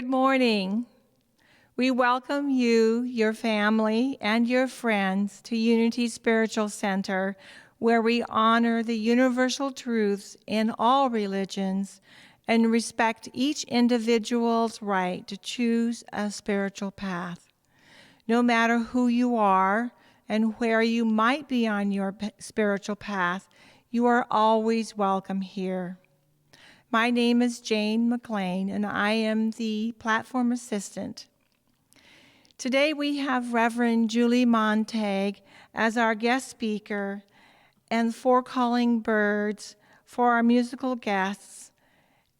Good morning. We welcome you, your family, and your friends to Unity Spiritual Center, where we honor the universal truths in all religions and respect each individual's right to choose a spiritual path. No matter who you are and where you might be on your spiritual path, you are always welcome here. My name is Jane McLean, and I am the platform assistant. Today we have Reverend Julie Montague as our guest speaker and 4 calling birds for our musical guests,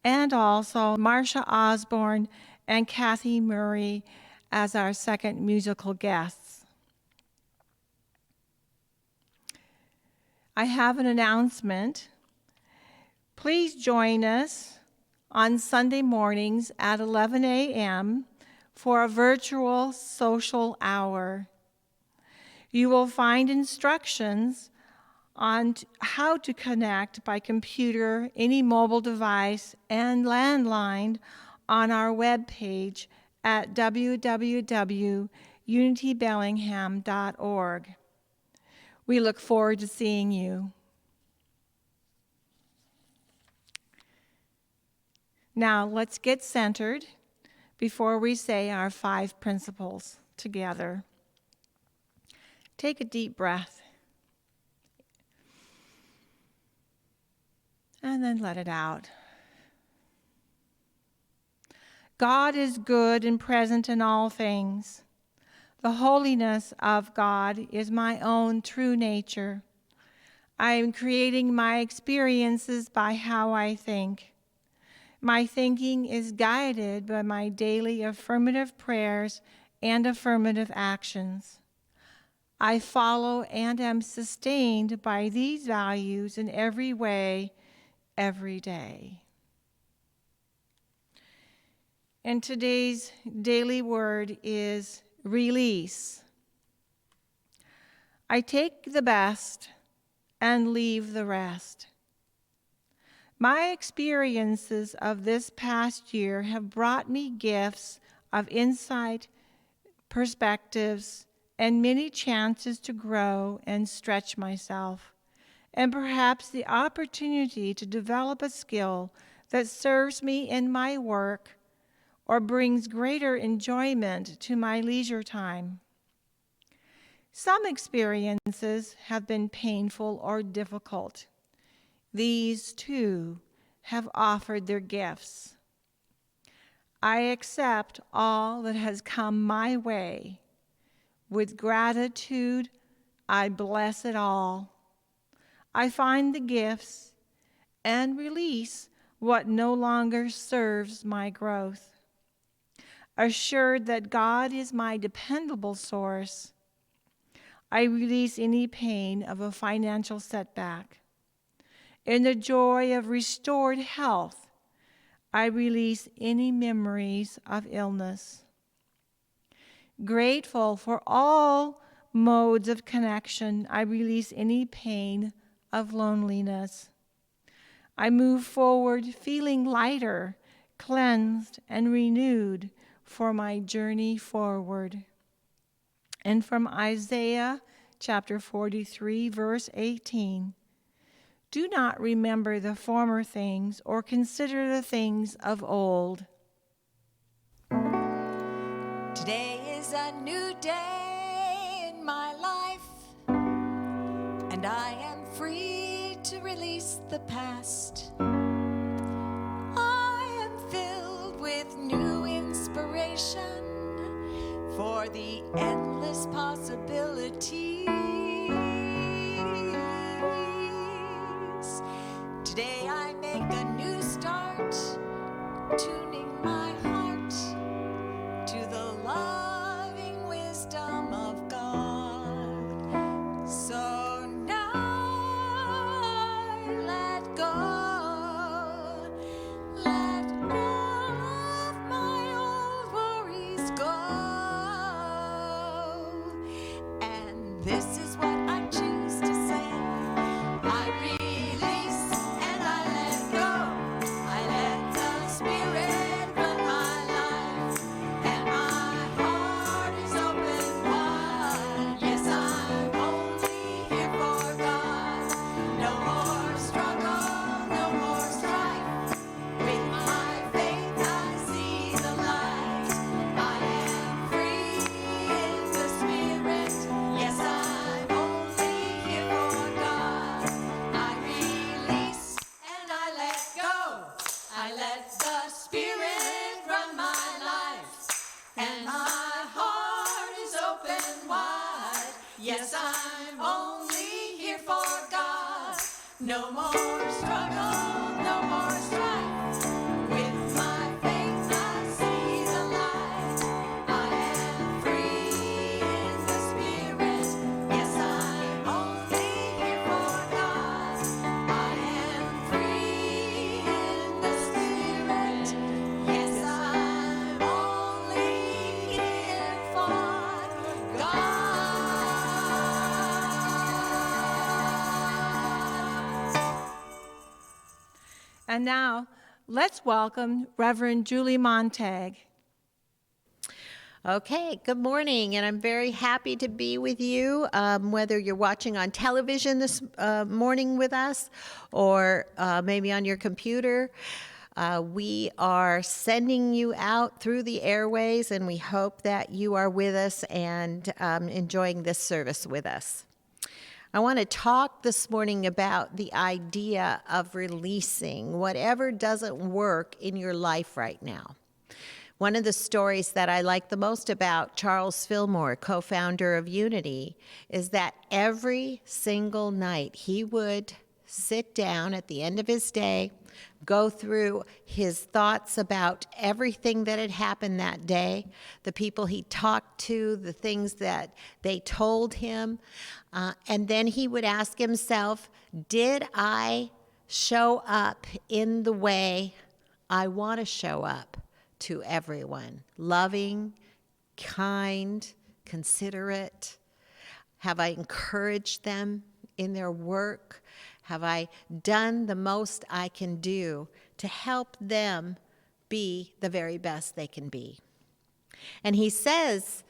and also Marcia Osborne and Kathy Murray as our second musical guests. I have an announcement. Please join us on Sunday mornings at 11 a.m. for a virtual social hour. You will find instructions on how to connect by computer, any mobile device, and landline on our webpage at www.unitybellingham.org. We look forward to seeing you. Now, let's get centered before we say our 5 principles together. Take a deep breath. And then let it out. God is good and present in all things. The holiness of God is my own true nature. I am creating my experiences by how I think. My thinking is guided by my daily affirmative prayers and affirmative actions. I follow and am sustained by these values in every way, every day. And today's daily word is release. I take the best and leave the rest. My experiences of this past year have brought me gifts of insight, perspectives, and many chances to grow and stretch myself, and perhaps the opportunity to develop a skill that serves me in my work or brings greater enjoyment to my leisure time. Some experiences have been painful or difficult. These, too, have offered their gifts. I accept all that has come my way. With gratitude, I bless it all. I find the gifts and release what no longer serves my growth. Assured that God is my dependable source, I release any pain of a financial setback. In the joy of restored health, I release any memories of illness. Grateful for all modes of connection, I release any pain of loneliness. I move forward feeling lighter, cleansed, and renewed for my journey forward. And from Isaiah chapter 43, verse 18, do not remember the former things or consider the things of old. Today is a new day in my life, and I am free to release the past. I am filled with new inspiration for the endless possibilities. Today I make a new start, tuning my heart to the loving wisdom of God. So now I let go, let all of my old worries go. And this is what I choose to say. I release and I let go. I let the Spirit Yes, I'm only here for God. No more struggle, no more strife. With my faith I see the light. I am free in the spirit. Yes, I'm only here for God. I am free in the spirit. Yes, I'm only here for God. And now, let's welcome Reverend Julie Montague. Okay, good morning, and I'm very happy to be with you, whether you're watching on television this morning with us or maybe on your computer. We are sending you out through the airways, and we hope that you are with us and enjoying this service with us. I want to talk this morning about the idea of releasing whatever doesn't work in your life right now. One of the stories that I like the most about Charles Fillmore, co-founder of Unity, is that every single night he would sit down at the end of his day, go through his thoughts about everything that had happened that day, the people he talked to, the things that they told him, and then he would ask himself, did I show up in the way I want to show up to everyone? Loving, kind, considerate? Have I encouraged them in their work? Have I done the most I can do to help them be the very best they can be? And he says,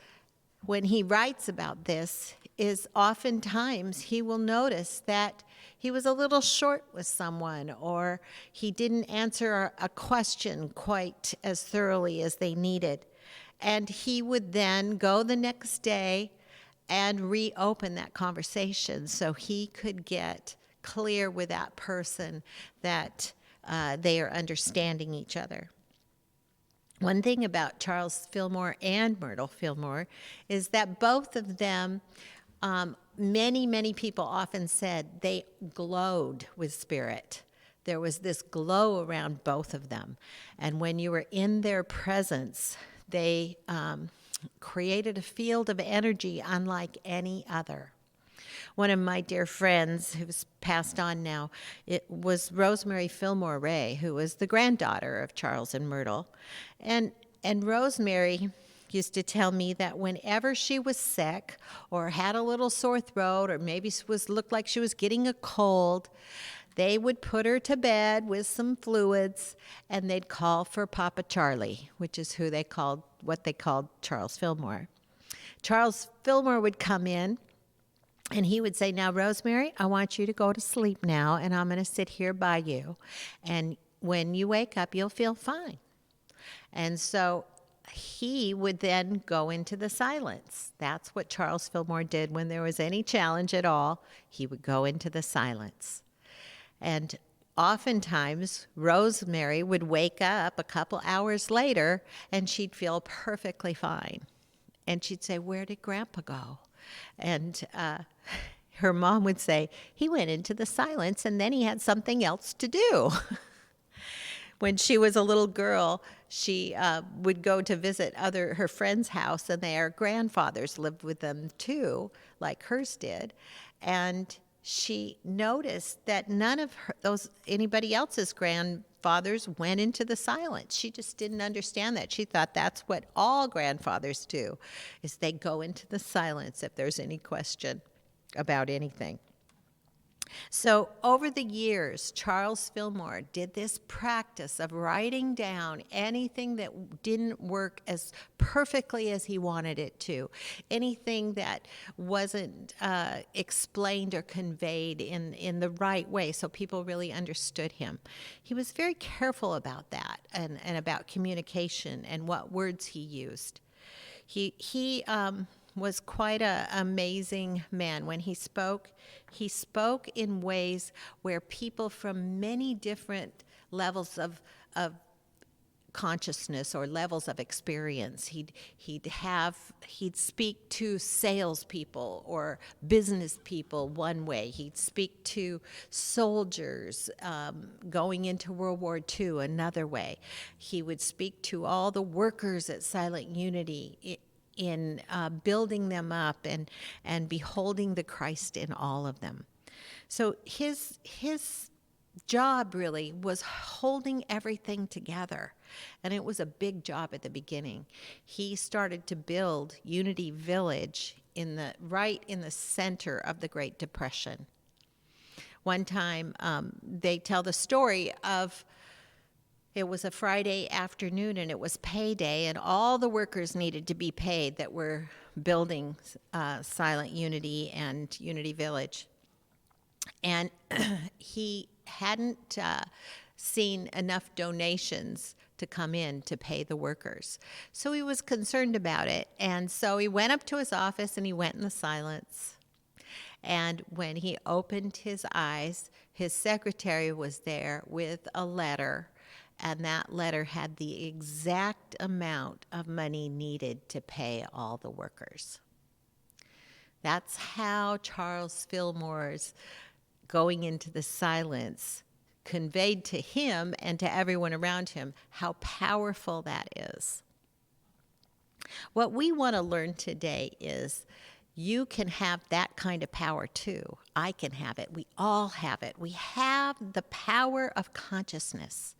when he writes about this, is oftentimes he will notice that he was a little short with someone, or he didn't answer a question quite as thoroughly as they needed. And he would then go the next day and reopen that conversation so he could get clear with that person that they are understanding each other. One thing about Charles Fillmore and Myrtle Fillmore is that both of them, many people often said they glowed with spirit. There was this glow around both of them. And when you were in their presence, they created a field of energy unlike any other. One of my dear friends, who's passed on now, it was Rosemary Fillmore Ray, who was the granddaughter of Charles and Myrtle. And Rosemary used to tell me that whenever she was sick or had a little sore throat or maybe looked like she was getting a cold, they would put her to bed with some fluids and they'd call for Papa Charlie, which is what they called Charles Fillmore. Charles Fillmore would come in and he would say, now, Rosemary, I want you to go to sleep now, and I'm going to sit here by you. And when you wake up, you'll feel fine. And so he would then go into the silence. That's what Charles Fillmore did when there was any challenge at all. He would go into the silence. And oftentimes, Rosemary would wake up a couple hours later, and she'd feel perfectly fine. And she'd say, where did Grandpa go? And her mom would say, he went into the silence and then he had something else to do. When she was a little girl, she would go to visit her friend's house, and their grandfathers lived with them too, like hers did. And she noticed that none of anybody else's grandfathers went into the silence. She just didn't understand that. She thought that's what all grandfathers do, is they go into the silence if there's any question about anything. So over the years, Charles Fillmore did this practice of writing down anything that didn't work as perfectly as he wanted it to, anything that wasn't explained or conveyed in the right way so people really understood him. He was very careful about that and about communication and what words he used. He was quite an amazing man. When he spoke in ways where people from many different levels of consciousness or levels of experience. He'd speak to salespeople or business people one way. He'd speak to soldiers going into World War II another way. He would speak to all the workers at Silent Unity in building them up and beholding the Christ in all of them. So his job really was holding everything together, and it was a big job at the beginning. He started to build Unity Village right in the center of the Great Depression. One time, they tell the story of it was a Friday afternoon and it was payday, and all the workers needed to be paid that were building Silent Unity and Unity Village. And he hadn't seen enough donations to come in to pay the workers. So he was concerned about it. And so he went up to his office and he went in the silence. And when he opened his eyes, his secretary was there with a letter. And that letter had the exact amount of money needed to pay all the workers. That's how Charles Fillmore's going into the silence conveyed to him and to everyone around him how powerful that is. What we want to learn today is you can have that kind of power too. I can have it. We all have it. We have the power of consciousness.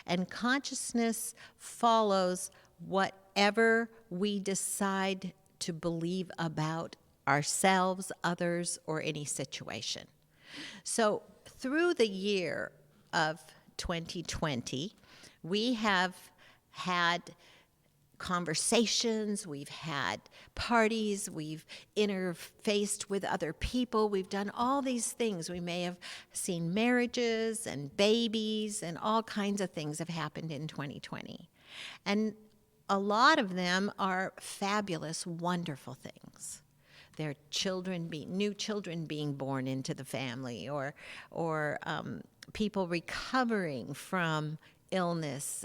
And consciousness follows whatever we decide to believe about ourselves, others, or any situation. So through the year of 2020, we have had conversations, we've had parties, we've interfaced with other people, we've done all these things. We may have seen marriages and babies and all kinds of things have happened in 2020. And a lot of them are fabulous, wonderful things. Their new children being born into the family, or people recovering from illness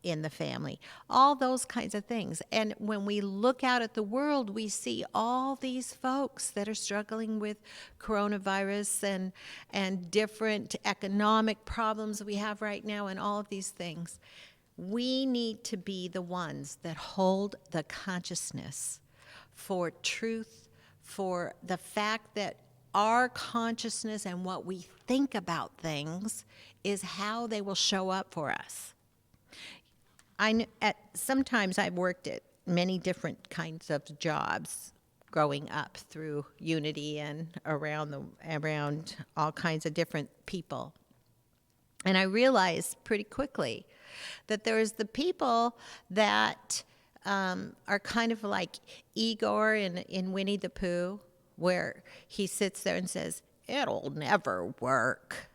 in the family, all those kinds of things. And when we look out at the world, we see all these folks that are struggling with coronavirus and different economic problems we have right now and all of these things. We need to be the ones that hold the consciousness for truth, for the fact that our consciousness and what we think about things is how they will show up for us. Sometimes I've worked at many different kinds of jobs growing up through Unity and around all kinds of different people. And I realized pretty quickly that there's the people that are kind of like Igor in Winnie the Pooh, where he sits there and says, "It'll never work.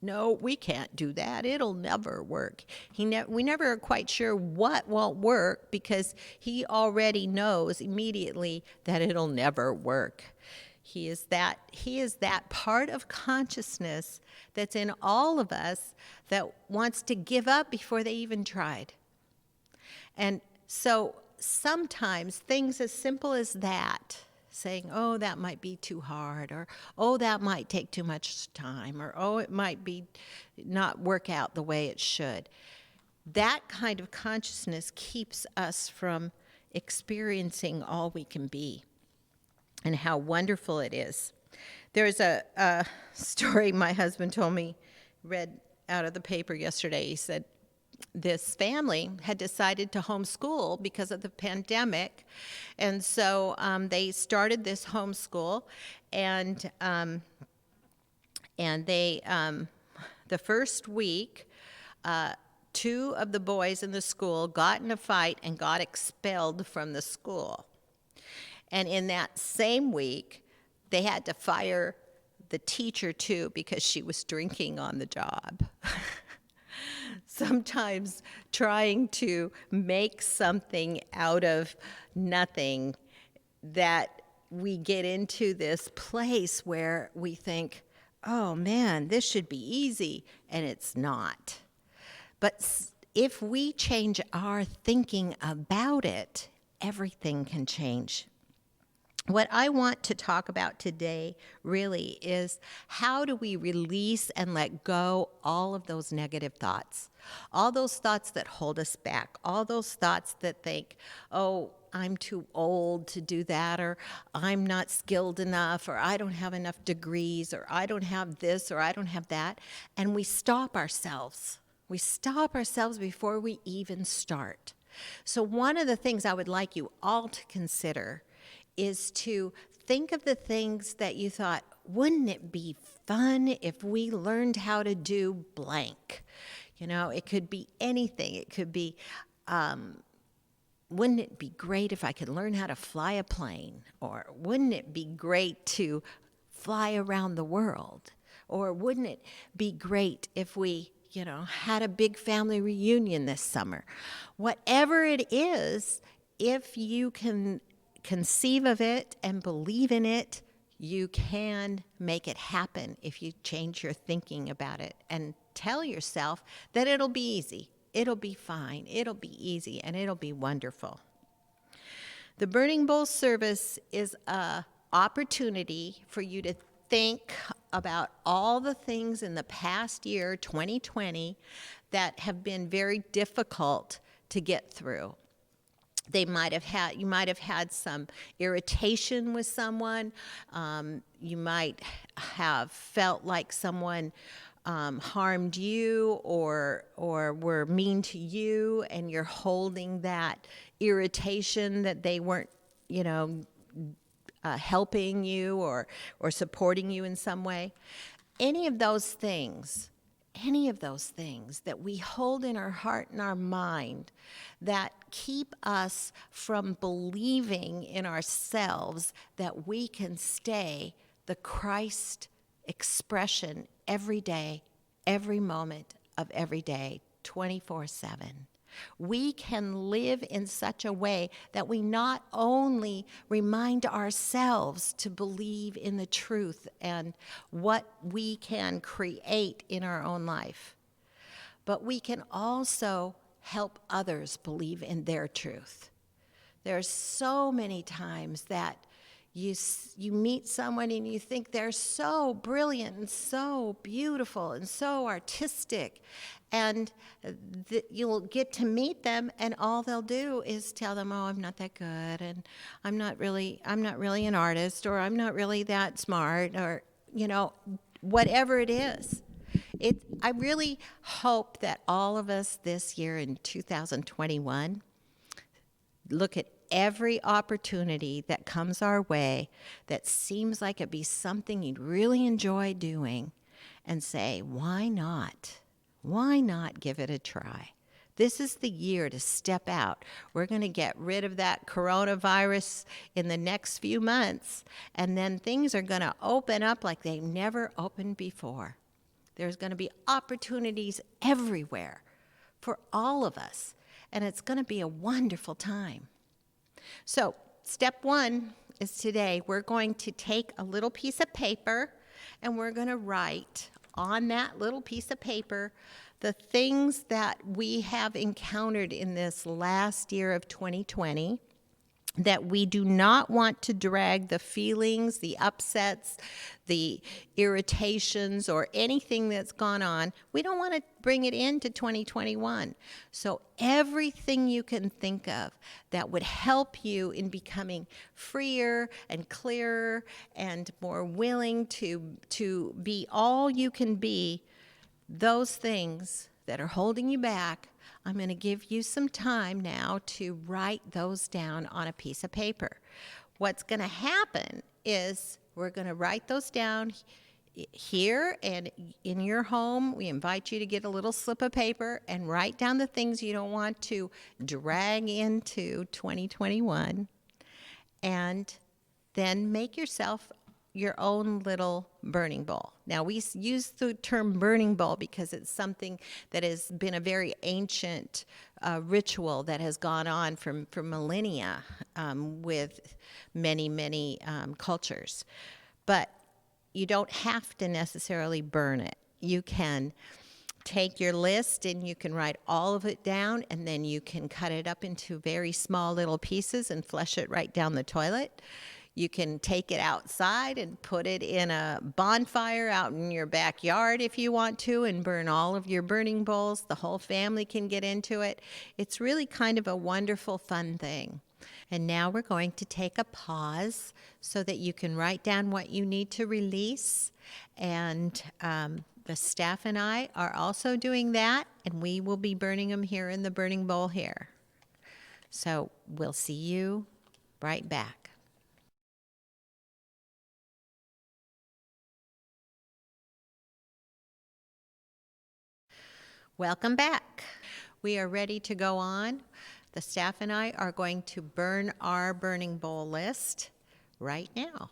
No, we can't do that. It'll never work." We never are quite sure what won't work because he already knows immediately that it'll never work. He is that part of consciousness that's in all of us that wants to give up before they even tried. And so sometimes things as simple as that, saying, "Oh, that might be too hard," or "Oh, that might take too much time," or "Oh, it might be not work out the way it should." That kind of consciousness keeps us from experiencing all we can be and how wonderful it is. There's a story my husband told me, read out of the paper yesterday. He said, this family had decided to homeschool because of the pandemic. And so they started this homeschool, and they, the first week, 2 of the boys in the school got in a fight and got expelled from the school. And in that same week, they had to fire the teacher too because she was drinking on the job. Sometimes trying to make something out of nothing, that we get into this place where we think, "Oh man, this should be easy," and it's not. But if we change our thinking about it, everything can change. What I want to talk about today really is how do we release and let go all of those negative thoughts, all those thoughts that hold us back, all those thoughts that think, oh, I'm too old to do that, or I'm not skilled enough, or I don't have enough degrees, or I don't have this, or I don't have that. And we stop ourselves. We stop ourselves before we even start. So one of the things I would like you all to consider is to think of the things that you thought, wouldn't it be fun if we learned how to do blank? You know, it could be anything. It could be, wouldn't it be great if I could learn how to fly a plane? Or wouldn't it be great to fly around the world? Or wouldn't it be great if we, had a big family reunion this summer? Whatever it is, if you can conceive of it and believe in it, you can make it happen if you change your thinking about it and tell yourself that it'll be easy, it'll be fine, it'll be easy, and it'll be wonderful. The Burning Bowl service is an opportunity for you to think about all the things in the past year, 2020, that have been very difficult to get through. You might have had some irritation with someone. You might have felt like someone harmed you or were mean to you, and you're holding that irritation that they weren't, helping you or supporting you in some way. Any of those things that we hold in our heart and our mind that keep us from believing in ourselves that we can stay the Christ expression every day, every moment of every day, 24/7. We can live in such a way that we not only remind ourselves to believe in the truth and what we can create in our own life, but we can also help others believe in their truth. There's so many times that you meet someone and you think they're so brilliant and so beautiful and so artistic, and you'll get to meet them, and all they'll do is tell them, oh, I'm not that good, and I'm not really an artist, or I'm not really that smart, or whatever it is. I really hope that all of us this year in 2021 look at every opportunity that comes our way that seems like it'd be something you'd really enjoy doing and say, why not? Why not give it a try? This is the year to step out. We're going to get rid of that coronavirus in the next few months, and then things are going to open up like they've never opened before. There's going to be opportunities everywhere for all of us, and it's going to be a wonderful time. So, step one is today we're going to take a little piece of paper and we're going to write on that little piece of paper the things that we have encountered in this last year of 2020 that we do not want to drag the feelings, the upsets, the irritations, or anything that's gone on. We don't want to bring it into 2021. So everything you can think of that would help you in becoming freer and clearer and more willing to be all you can be, those things that are holding you back, I'm going to give you some time now to write those down on a piece of paper. What's going to happen is we're going to write those down here and in your home. We invite you to get a little slip of paper and write down the things you don't want to drag into 2021, and then make yourself your own little burning bowl. Now, we use the term burning bowl because it's something that has been a very ancient ritual that has gone on for millennia with many cultures. But you don't have to necessarily burn it. You can take your list and you can write all of it down, and then you can cut it up into very small little pieces and flush it right down the toilet. You can take it outside and put it in a bonfire out in your backyard if you want to, and burn all of your burning bowls. The whole family can get into it. It's really kind of a wonderful, fun thing. And now we're going to take a pause so that you can write down what you need to release. And the staff and I are also doing that, and we will be burning them here in the burning bowl here. So we'll see you right back. Welcome back. We are ready to go on. The staff and I are going to burn our burning bowl list right now.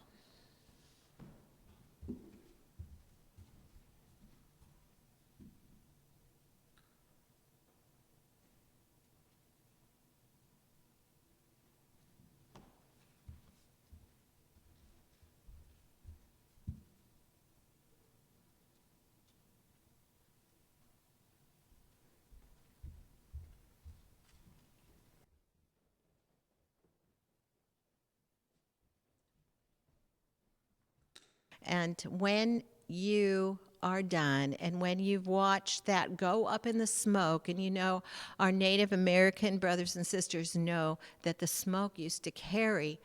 And when you are done, and when you've watched that go up in the smoke, and you know our Native American brothers and sisters know that the smoke carries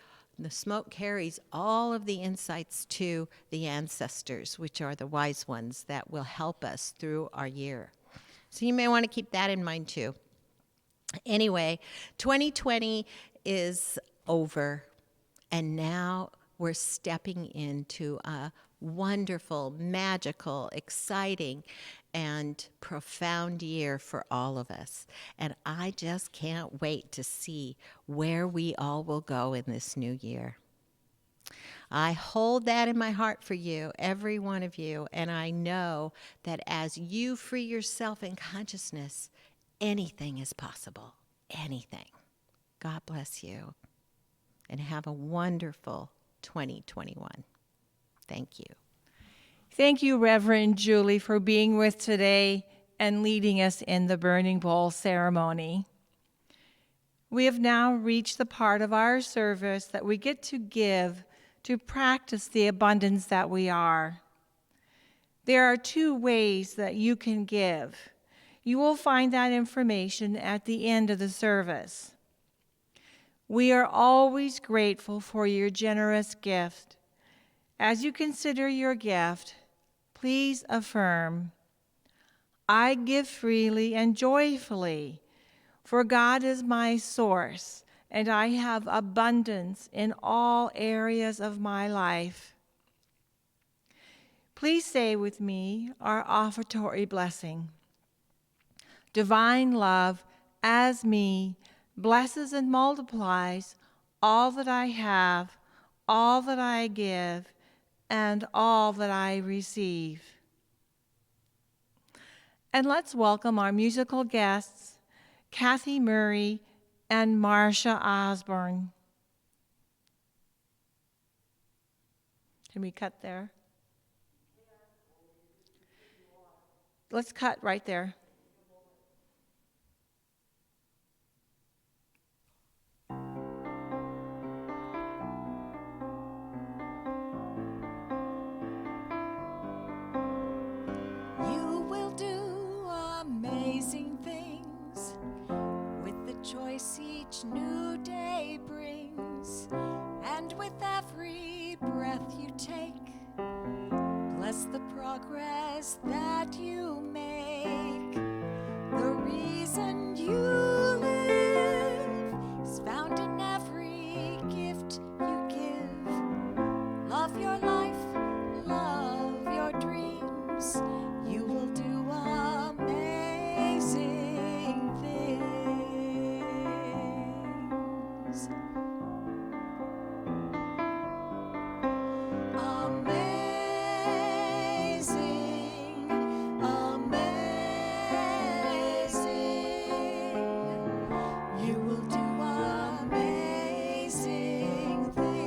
all of the insights to the ancestors, which are the wise ones that will help us through our year. So you may want to keep that in mind too. Anyway, 2020 is over, and now we're stepping into a wonderful, magical, exciting, and profound year for all of us. And I just can't wait to see where we all will go in this new year. I hold that in my heart for you, every one of you, and I know that as you free yourself in consciousness, anything is possible. Anything. God bless you, and have a wonderful 2021. Thank you. Thank you, Reverend Julie, for being with today and leading us in the burning bowl ceremony. We have now reached the part of our service that we get to give to practice the abundance that we are. There are two ways that you can give. You will find that information at the end of the service. We are always grateful for your generous gift. As you consider your gift, please affirm, I give freely and joyfully, for God is my source, and I have abundance in all areas of my life. Please say with me our offertory blessing. Divine love, as me, blesses and multiplies all that I have, all that I give, and all that I receive. And let's welcome our musical guests, Kathy Murray and Marcia Osborne. Can we cut there? Let's cut right there. You will do amazing things with the choice each new day brings. And with every breath you take, bless the progress that you make. The reason you live is found in every gift you give. Love your life, love your dreams. You will do amazing things. Amazing, amazing. You will do amazing things.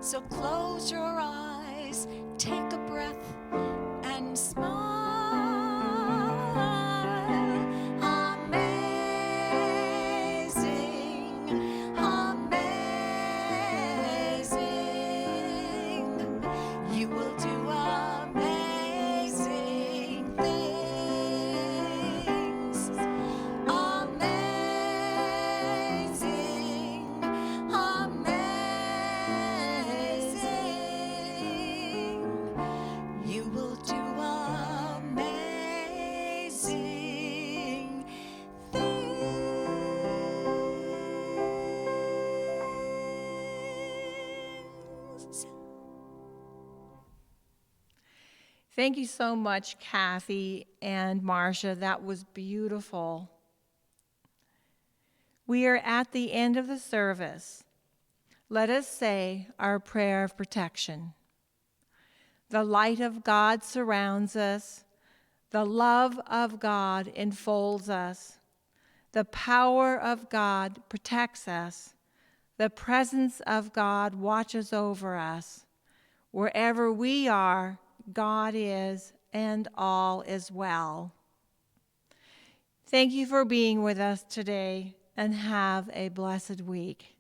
So close your eyes, take a breath, and smile. Amazing, amazing. You will do amazing things. Amazing, amazing. You will do amazing things. Thank you so much, Kathy and Marcia. That was beautiful. We are at the end of the service. Let us say our prayer of protection. The light of God surrounds us. The love of God enfolds us. The power of God protects us. The presence of God watches over us. Wherever we are, God is, and all is well. Thank you for being with us today, and have a blessed week.